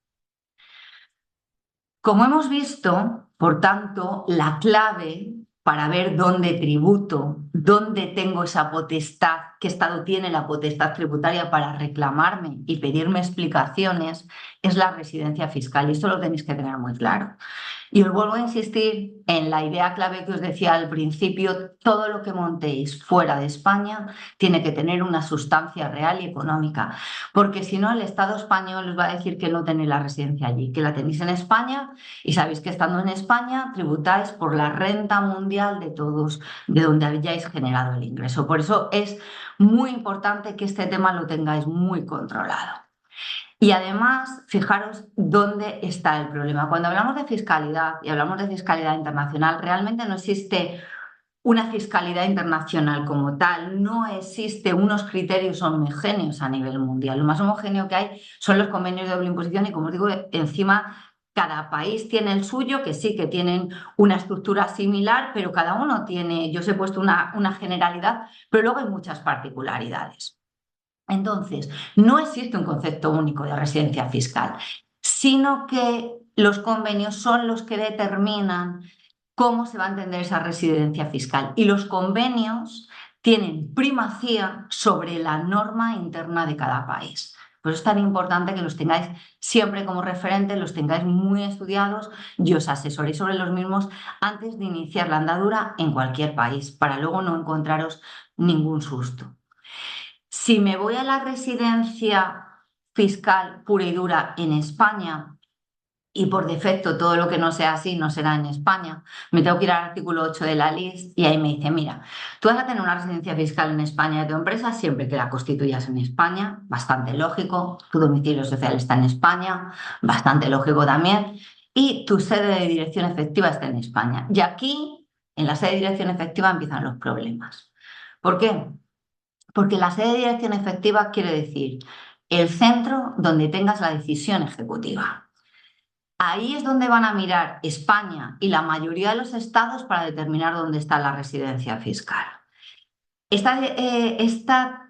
Como hemos visto, por tanto, la clave para ver dónde tributo, dónde tengo esa potestad, qué Estado tiene la potestad tributaria para reclamarme y pedirme explicaciones, es la residencia fiscal. Y esto lo tenéis que tener muy claro. Y os vuelvo a insistir en la idea clave que os decía al principio: todo lo que montéis fuera de España tiene que tener una sustancia real y económica, porque si no el Estado español os va a decir que no tenéis la residencia allí, que la tenéis en España, y sabéis que estando en España tributáis por la renta mundial de todos, de donde hayáis generado el ingreso. Por eso es muy importante que este tema lo tengáis muy controlado. Y además, fijaros dónde está el problema. Cuando hablamos de fiscalidad y hablamos de fiscalidad internacional, realmente no existe una fiscalidad internacional como tal, no existe unos criterios homogéneos a nivel mundial. Lo más homogéneo que hay son los convenios de doble imposición y, como os digo, encima cada país tiene el suyo, que sí que tienen una estructura similar, pero cada uno tiene, yo os he puesto una generalidad, pero luego hay muchas particularidades. Entonces, no existe un concepto único de residencia fiscal, sino que los convenios son los que determinan cómo se va a entender esa residencia fiscal. Y los convenios tienen primacía sobre la norma interna de cada país. Por eso es tan importante que los tengáis siempre como referente, los tengáis muy estudiados y os asesoréis sobre los mismos antes de iniciar la andadura en cualquier país, para luego no encontraros ningún susto. Si me voy a la residencia fiscal pura y dura en España, y por defecto todo lo que no sea así no será en España, me tengo que ir al artículo 8 de la LIS y ahí me dice: mira, tú vas a tener una residencia fiscal en España de tu empresa siempre que la constituyas en España, bastante lógico, tu domicilio social está en España, bastante lógico también, y tu sede de dirección efectiva está en España. Y aquí, en la sede de dirección efectiva, empiezan los problemas. ¿Por qué? Porque la sede de dirección efectiva quiere decir el centro donde tengas la decisión ejecutiva. Ahí es donde van a mirar España y la mayoría de los estados para determinar dónde está la residencia fiscal. Esta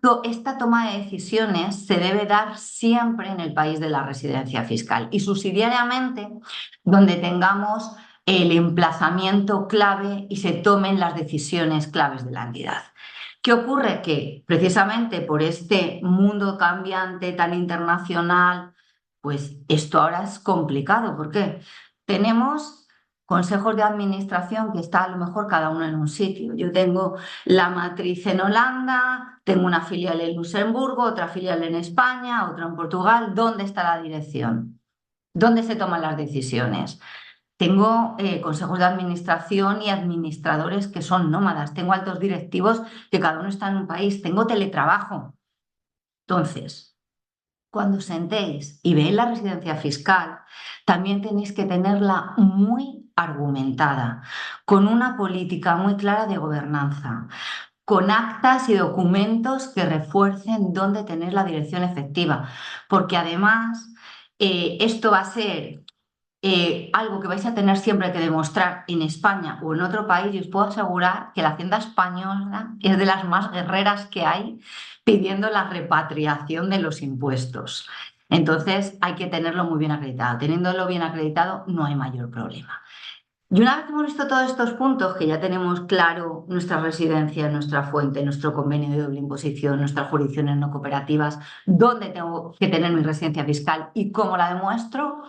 toma de decisiones se debe dar siempre en el país de la residencia fiscal y subsidiariamente donde tengamos el emplazamiento clave y se tomen las decisiones claves de la entidad. ¿Qué ocurre? Que precisamente por este mundo cambiante tan internacional, pues esto ahora es complicado. ¿Por qué? Tenemos consejos de administración que está a lo mejor cada uno en un sitio. Yo tengo la matriz en Holanda, tengo una filial en Luxemburgo, otra filial en España, otra en Portugal. ¿Dónde está la dirección? ¿Dónde se toman las decisiones? Tengo consejos de administración y administradores que son nómadas. Tengo altos directivos que cada uno está en un país. Tengo teletrabajo. Entonces, cuando sentéis y veáis la residencia fiscal, también tenéis que tenerla muy argumentada, con una política muy clara de gobernanza, con actas y documentos que refuercen dónde tener la dirección efectiva, porque además esto va a ser algo que vais a tener siempre que demostrar en España o en otro país, y os puedo asegurar que la Hacienda española es de las más guerreras que hay pidiendo la repatriación de los impuestos. Entonces hay que tenerlo muy bien acreditado. Teniéndolo bien acreditado no hay mayor problema. Y una vez que hemos visto todos estos puntos, que ya tenemos claro nuestra residencia, nuestra fuente, nuestro convenio de doble imposición, nuestras jurisdicciones no cooperativas, dónde tengo que tener mi residencia fiscal y cómo la demuestro,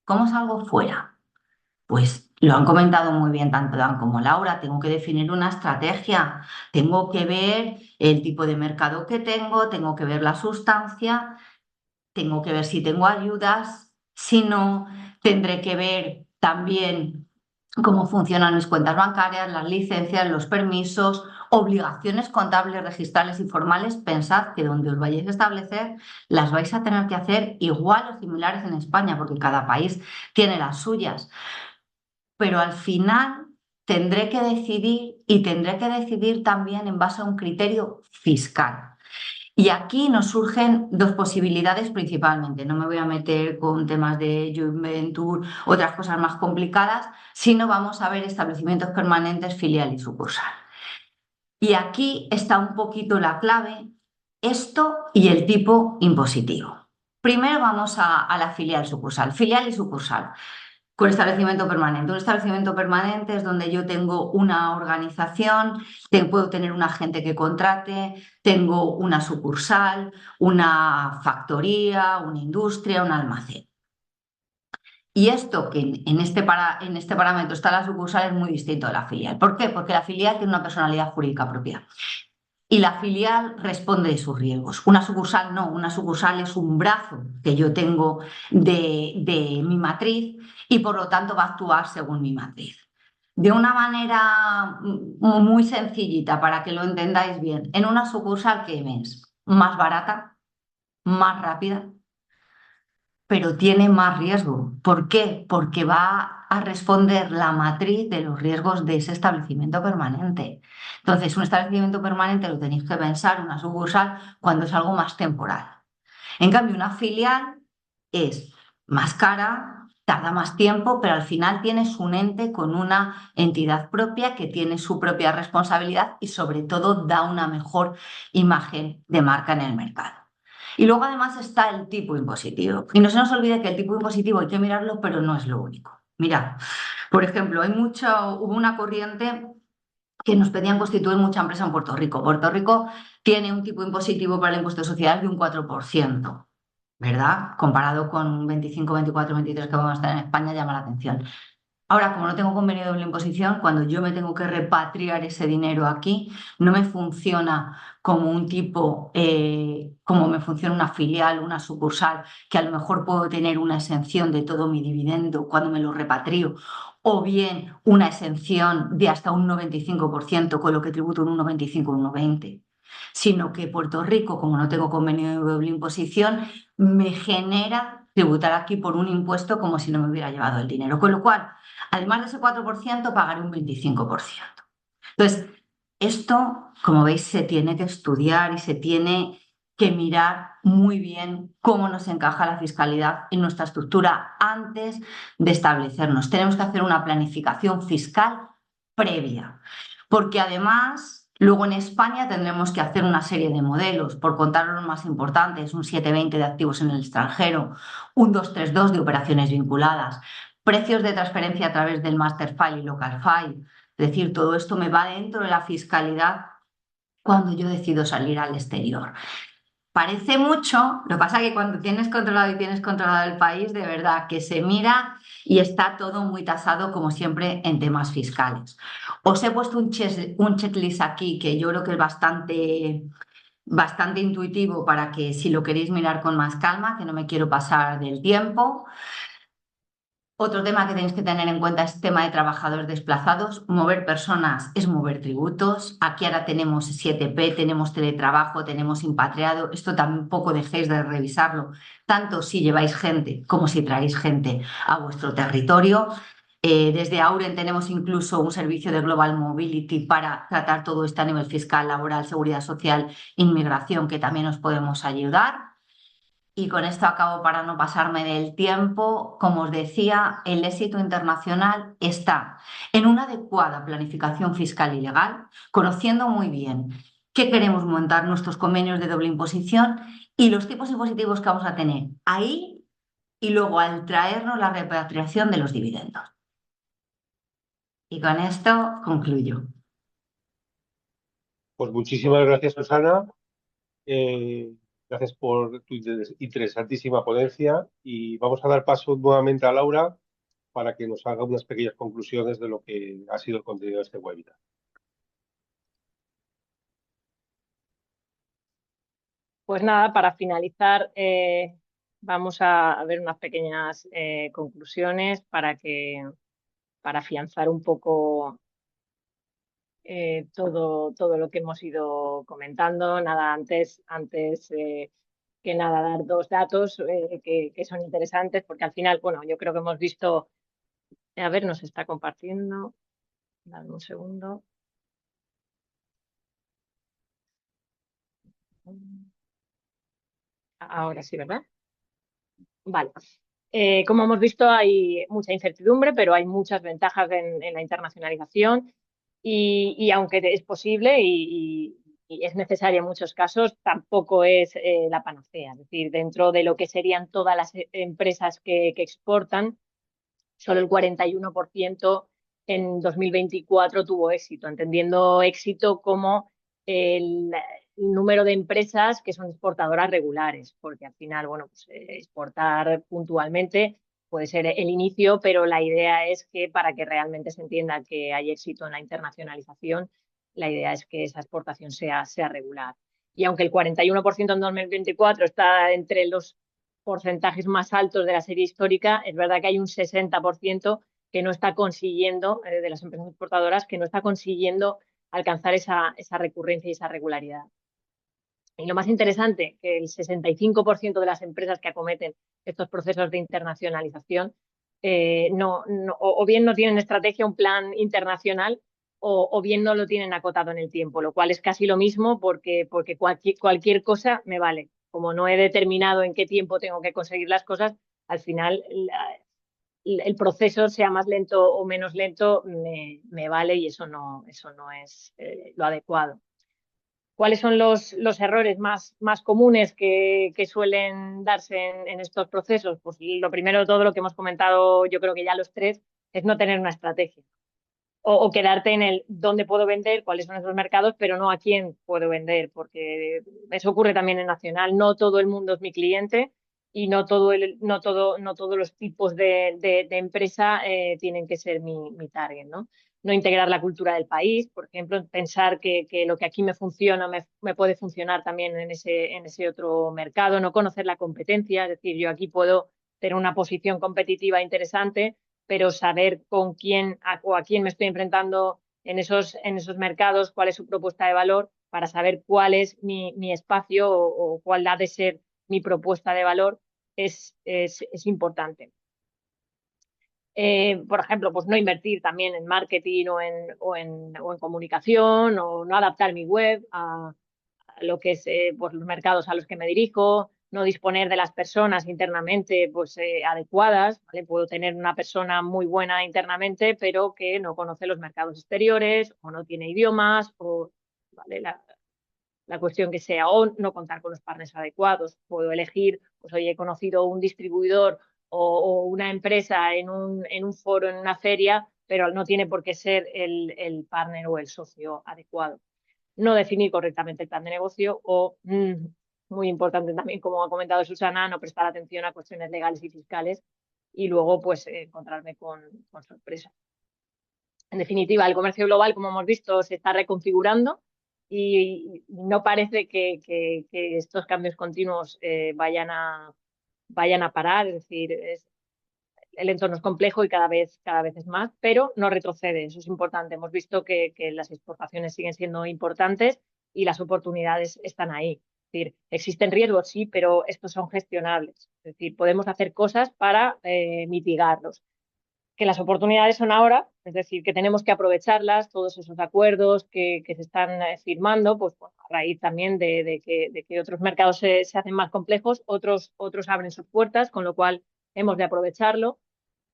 ¿cómo salgo fuera? Pues lo han comentado muy bien tanto Dan como Laura, tengo que definir una estrategia, tengo que ver el tipo de mercado que tengo que ver la sustancia, tengo que ver si tengo ayudas, si no, tendré que ver también cómo funcionan mis cuentas bancarias, las licencias, los permisos, obligaciones contables, registrales y formales. Pensad que donde os vayáis a establecer las vais a tener que hacer igual o similares en España, porque cada país tiene las suyas. Pero al final tendré que decidir y tendré que decidir también en base a un criterio fiscal. Y aquí nos surgen dos posibilidades principalmente. No me voy a meter con temas de joint venture, otras cosas más complicadas, sino vamos a ver establecimientos permanentes, filial y sucursal. Y aquí está un poquito la clave, esto y el tipo impositivo. Primero vamos a la filial sucursal, filial y sucursal. Con establecimiento permanente. Un establecimiento permanente es donde yo tengo una organización, puedo tener un agente que contrate, tengo una sucursal, una factoría, una industria, un almacén. Y esto que en este parámetro está la sucursal es muy distinto de la filial. ¿Por qué? Porque la filial tiene una personalidad jurídica propia. Y la filial responde de sus riesgos. Una sucursal no, una sucursal es un brazo que yo tengo de mi matriz y por lo tanto va a actuar según mi matriz. De una manera muy sencillita para que lo entendáis bien, en una sucursal que es más barata, más rápida, pero tiene más riesgo. ¿Por qué? Porque va a responder la matriz de los riesgos de ese establecimiento permanente. Entonces, un establecimiento permanente lo tenéis que pensar, una sucursal, cuando es algo más temporal. En cambio, una filial es más cara, tarda más tiempo, pero al final tienes un ente con una entidad propia que tiene su propia responsabilidad y sobre todo da una mejor imagen de marca en el mercado. Y luego además está el tipo impositivo. Y no se nos olvide que el tipo impositivo hay que mirarlo, pero no es lo único. Mirad, por ejemplo, hubo una corriente que nos pedían constituir mucha empresa en Puerto Rico. Puerto Rico tiene un tipo impositivo para el impuesto de sociedades de un 4%, ¿verdad? Comparado con un 25, 24, 23 que vamos a estar en España, llama la atención. Ahora, como no tengo convenio de doble imposición, cuando yo me tengo que repatriar ese dinero aquí, no me funciona como un tipo, como me funciona una filial, una sucursal, que a lo mejor puedo tener una exención de todo mi dividendo cuando me lo repatrio, o bien una exención de hasta un 95%, con lo que tributo un 95 o un 90%. Sino que Puerto Rico, como no tengo convenio de doble imposición, me genera tributar aquí por un impuesto como si no me hubiera llevado el dinero. Con lo cual, además de ese 4%, pagaré un 25%. Entonces, Esto, como veis, se tiene que estudiar y se tiene que mirar muy bien cómo nos encaja la fiscalidad en nuestra estructura antes de establecernos. Tenemos que hacer una planificación fiscal previa, porque además luego en España tendremos que hacer una serie de modelos, por contar los más importantes, un 720 de activos en el extranjero, un 232 de operaciones vinculadas, precios de transferencia a través del Master File y Local File. Es decir, todo esto me va dentro de la fiscalidad cuando yo decido salir al exterior. Parece mucho, lo que pasa es que cuando tienes controlado el país, de verdad que se mira y está todo muy tasado, como siempre, en temas fiscales. Os he puesto un checklist aquí que yo creo que es bastante intuitivo para que si lo queréis mirar con más calma, que no me quiero pasar del tiempo. Otro tema que tenéis que tener en cuenta es el tema de trabajadores desplazados. Mover personas es mover tributos. Aquí ahora tenemos 7P, tenemos teletrabajo, tenemos impatriado. Esto tampoco dejéis de revisarlo, tanto si lleváis gente como si traéis gente a vuestro territorio. Desde Auren tenemos incluso un servicio de Global Mobility para tratar todo esto a nivel fiscal, laboral, seguridad social, inmigración, que también os podemos ayudar. Y con esto acabo para no pasarme del tiempo. Como os decía, el éxito internacional está en una adecuada planificación fiscal y legal, conociendo muy bien qué queremos montar, nuestros convenios de doble imposición y los tipos impositivos que vamos a tener ahí, y luego al traernos la repatriación de los dividendos. Y con esto concluyo. Pues muchísimas gracias, Susana. Gracias por tu interesantísima ponencia y vamos a dar paso nuevamente a Laura para que nos haga unas pequeñas conclusiones de lo que ha sido el contenido de este webinar. Pues nada, para finalizar, vamos a ver unas pequeñas conclusiones para afianzar un poco todo lo que hemos ido comentando. Nada, antes que nada, dar dos datos que son interesantes, porque al final, bueno, yo creo que hemos visto, a ver, nos está compartiendo, dame un segundo. Ahora sí, ¿verdad? Vale. Como hemos visto, hay mucha incertidumbre, pero hay muchas ventajas en la internacionalización y aunque es posible y es necesaria en muchos casos, tampoco es la panacea. Es decir, dentro de lo que serían todas las empresas que exportan, solo el 41% en 2024 tuvo éxito, entendiendo éxito como el número de empresas que son exportadoras regulares, porque al final, bueno, pues, exportar puntualmente puede ser el inicio, pero la idea es que para que realmente se entienda que hay éxito en la internacionalización, la idea es que esa exportación sea regular. Y aunque el 41% en 2024 está entre los porcentajes más altos de la serie histórica, es verdad que hay un 60% que no está consiguiendo, de las empresas exportadoras, que no está consiguiendo alcanzar esa recurrencia y esa regularidad. Y lo más interesante, que el 65% de las empresas que acometen estos procesos de internacionalización o bien no tienen estrategia, un plan internacional, o bien no lo tienen acotado en el tiempo, lo cual es casi lo mismo porque cualquier cosa me vale. Como no he determinado en qué tiempo tengo que conseguir las cosas, al final el proceso, sea más lento o menos lento, me vale y eso no es lo adecuado. ¿Cuáles son los errores más comunes que suelen darse en estos procesos? Pues lo primero, todo lo que hemos comentado, yo creo que ya los tres, es no tener una estrategia. O quedarte en el dónde puedo vender, cuáles son esos mercados, pero no a quién puedo vender, porque eso ocurre también en Nacional. No todo el mundo es mi cliente y no todos los tipos de empresa tienen que ser mi target, ¿no? No integrar la cultura del país, por ejemplo, pensar que lo que aquí me funciona me puede funcionar también en ese otro mercado, no conocer la competencia, es decir, yo aquí puedo tener una posición competitiva interesante, pero saber con quién o a quién me estoy enfrentando en esos mercados, cuál es su propuesta de valor, para saber cuál es mi espacio o cuál ha de ser mi propuesta de valor, es importante. Por ejemplo, pues no invertir también en marketing o en comunicación, o no adaptar mi web a lo que es pues los mercados a los que me dirijo, no disponer de las personas internamente pues, adecuadas, ¿vale? Puedo tener una persona muy buena internamente, pero que no conoce los mercados exteriores, o no tiene idiomas, o ¿vale? La cuestión que sea, o no contar con los partners adecuados. Puedo elegir, pues hoy he conocido un distribuidor o una empresa en un foro, en una feria, pero no tiene por qué ser el partner o el socio adecuado. No definir correctamente el plan de negocio o, muy importante también, como ha comentado Susana, no prestar atención a cuestiones legales y fiscales y luego pues encontrarme con sorpresas. En definitiva, el comercio global, como hemos visto, se está reconfigurando y no parece que estos cambios continuos vayan a parar. Es decir, el entorno es complejo y cada vez es más, pero no retrocede. Eso es importante. Hemos visto que las exportaciones siguen siendo importantes y las oportunidades están ahí. Es decir, existen riesgos, sí, pero estos son gestionables. Es decir, podemos hacer cosas para mitigarlos. Que las oportunidades son ahora, es decir, que tenemos que aprovecharlas, todos esos acuerdos que se están firmando, pues bueno, a raíz también de que otros mercados se hacen más complejos, otros abren sus puertas, con lo cual hemos de aprovecharlo.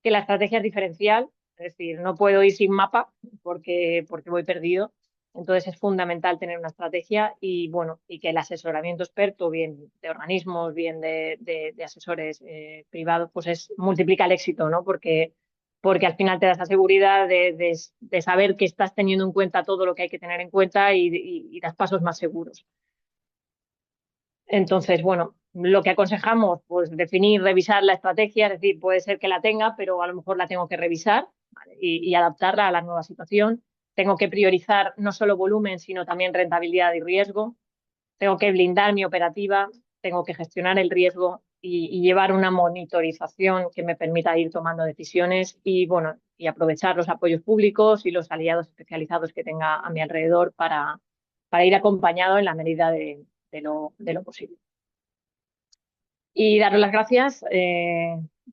Que la estrategia es diferencial, es decir, no puedo ir sin mapa porque voy perdido. Entonces es fundamental tener una estrategia y bueno, y que el asesoramiento experto, bien de organismos, bien de asesores privados, pues multiplica el éxito, ¿no? Porque al final te da esa seguridad de saber que estás teniendo en cuenta todo lo que hay que tener en cuenta y das pasos más seguros. Entonces, bueno, lo que aconsejamos, pues definir, revisar la estrategia, es decir, puede ser que la tenga, pero a lo mejor la tengo que revisar, ¿vale? y adaptarla a la nueva situación. Tengo que priorizar no solo volumen, sino también rentabilidad y riesgo. Tengo que blindar mi operativa, tengo que gestionar el riesgo y llevar una monitorización que me permita ir tomando decisiones y, bueno, y aprovechar los apoyos públicos y los aliados especializados que tenga a mi alrededor para ir acompañado en la medida de lo posible. Y daros las gracias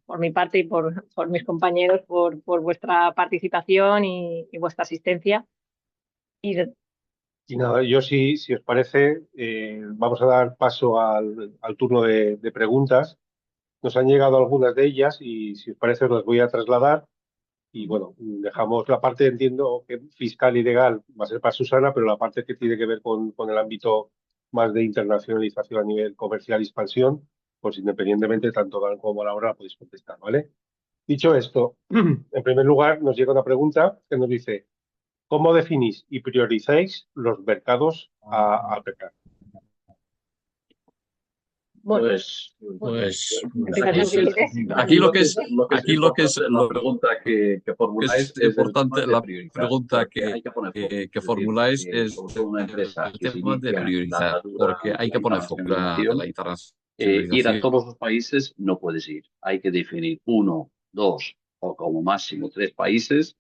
por mi parte y por mis compañeros por vuestra participación y vuestra asistencia. Y nada, yo si os parece, vamos a dar paso al turno de preguntas. Nos han llegado algunas de ellas y si os parece os las voy a trasladar. Y bueno, dejamos la parte, entiendo, que fiscal y legal va a ser para Susana, pero la parte que tiene que ver con el ámbito más de internacionalización a nivel comercial y expansión, pues independientemente, tanto Dan como Laura podéis contestar, ¿vale? Dicho esto, en primer lugar nos llega una pregunta que nos dice, ¿cómo definís y priorizáis los mercados a atacar? Bueno, Pues empieza tú si quieres. aquí lo que es la pregunta que formuláis es importante, la pregunta que formuláis decir, es sobre todo una empresa el que se tema de inicia en la priorizar, andadura porque hay de la que poner foco de la internacionalización, ir a internacionalización. todos los países no puedes ir. Hay que definir uno, dos o como máximo tres países.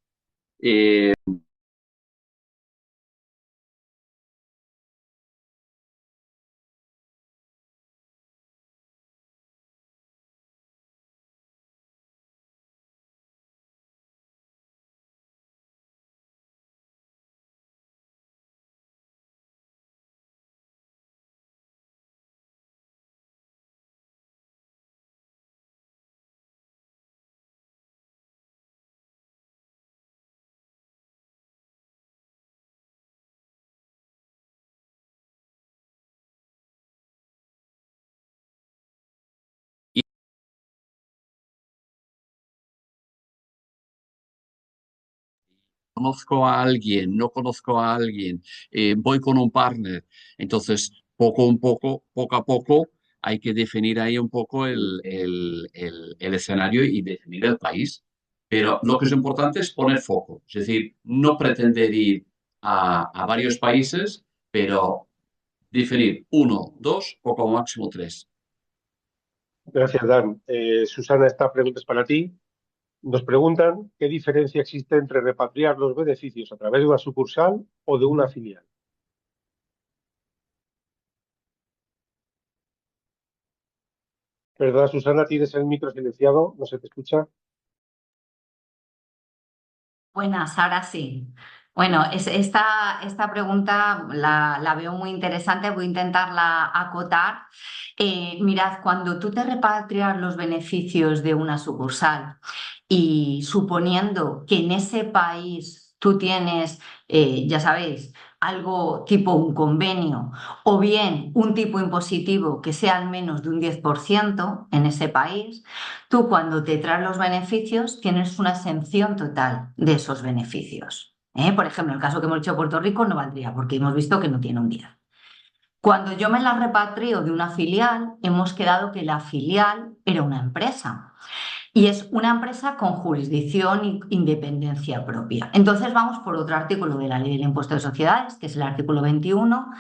Conozco a alguien, no conozco a alguien, voy con un partner. Entonces, poco a poco, hay que definir ahí un poco el escenario y definir el país. Pero lo que es importante es poner foco, es decir, no pretender ir a varios países, pero definir uno, dos o como máximo tres. Gracias, Dan. Susana, esta pregunta es para ti. Nos preguntan qué diferencia existe entre repatriar los beneficios a través de una sucursal o de una filial. ¿Verdad, Susana? Tienes el micro silenciado, no se te escucha. Buenas, ahora sí. Bueno, esta pregunta la veo muy interesante, voy a intentarla acotar. Mirad, cuando tú te repatrias los beneficios de una sucursal y suponiendo que en ese país tú tienes, ya sabéis, algo tipo un convenio o bien un tipo impositivo que sea al menos de un 10% en ese país, tú cuando te traes los beneficios tienes una exención total de esos beneficios. Por ejemplo, en el caso que hemos hecho Puerto Rico no valdría porque hemos visto que no tiene un 10. Cuando yo me la repatrio de una filial, hemos quedado que la filial era una empresa y es una empresa con jurisdicción e independencia propia. Entonces vamos por otro artículo de la Ley del Impuesto de Sociedades, que es el artículo 21,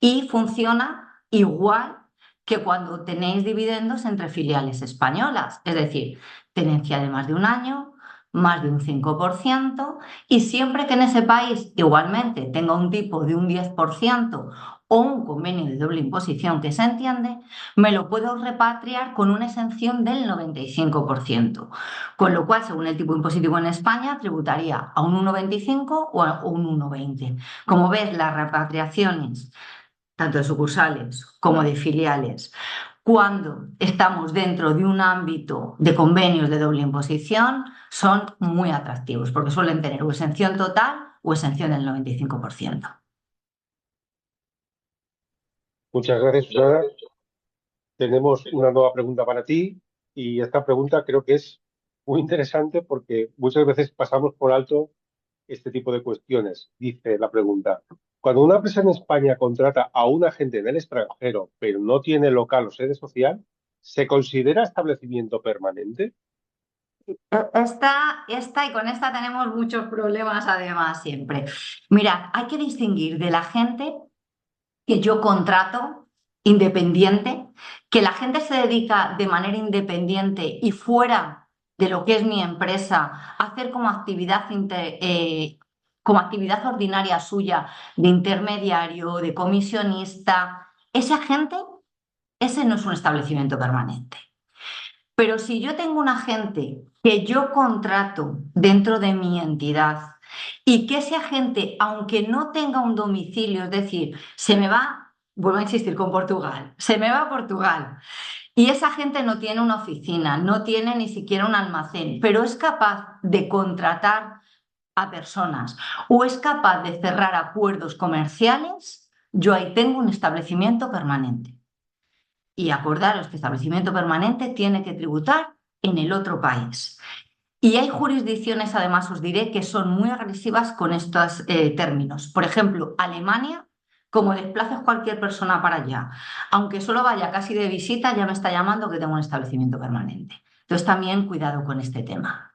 y funciona igual que cuando tenéis dividendos entre filiales españolas, es decir, tenencia de más de un año, más de un 5%, y siempre que en ese país igualmente tenga un tipo de un 10% o un convenio de doble imposición que se entiende, me lo puedo repatriar con una exención del 95%, con lo cual, según el tipo impositivo en España, tributaría a un 1,25 o a un 1,20. Como ves, las repatriaciones, tanto de sucursales como de filiales, cuando estamos dentro de un ámbito de convenios de doble imposición, son muy atractivos, porque suelen tener o exención total o exención del 95%. Muchas gracias, Susana. Tenemos una nueva pregunta para ti y esta pregunta creo que es muy interesante porque muchas veces pasamos por alto este tipo de cuestiones. Dice la pregunta, cuando una empresa en España contrata a un agente en el extranjero pero no tiene local o sede social, ¿se considera establecimiento permanente? Y con esta tenemos muchos problemas además siempre. Mirad, hay que distinguir de la gente que yo contrato independiente, que la gente se dedica de manera independiente y fuera de lo que es mi empresa, a hacer como actividad ordinaria suya de intermediario, de comisionista. Esa gente, ese no es un establecimiento permanente. Pero si yo tengo un agente que yo contrato dentro de mi entidad y que ese agente, aunque no tenga un domicilio, es decir, se me va, vuelvo a insistir con Portugal, se me va a Portugal y esa gente no tiene una oficina, no tiene ni siquiera un almacén, pero es capaz de contratar a personas o es capaz de cerrar acuerdos comerciales, yo ahí tengo un establecimiento permanente. Y acordaros que establecimiento permanente tiene que tributar en el otro país. Y hay jurisdicciones, además, os diré, que son muy agresivas con estos términos. Por ejemplo, Alemania, como desplaces cualquier persona para allá, aunque solo vaya casi de visita, ya me está llamando que tengo un establecimiento permanente. Entonces, también cuidado con este tema.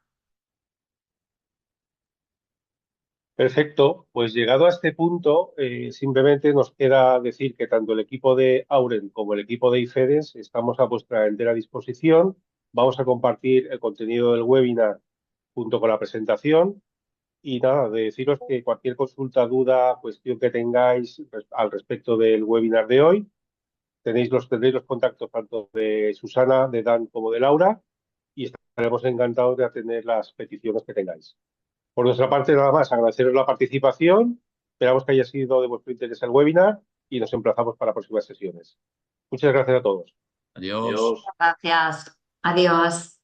Perfecto, pues llegado a este punto, simplemente nos queda decir que tanto el equipo de Auren como el equipo de IFEDES estamos a vuestra entera disposición. Vamos a compartir el contenido del webinar junto con la presentación y nada, de deciros que cualquier consulta, duda, cuestión que tengáis al respecto del webinar de hoy, tendréis los contactos tanto de Susana, de Dan como de Laura y estaremos encantados de atender las peticiones que tengáis. Por nuestra parte, nada más, agradeceros la participación. Esperamos que haya sido de vuestro interés el webinar y nos emplazamos para próximas sesiones. Muchas gracias a todos. Adiós. Adiós. Gracias. Adiós.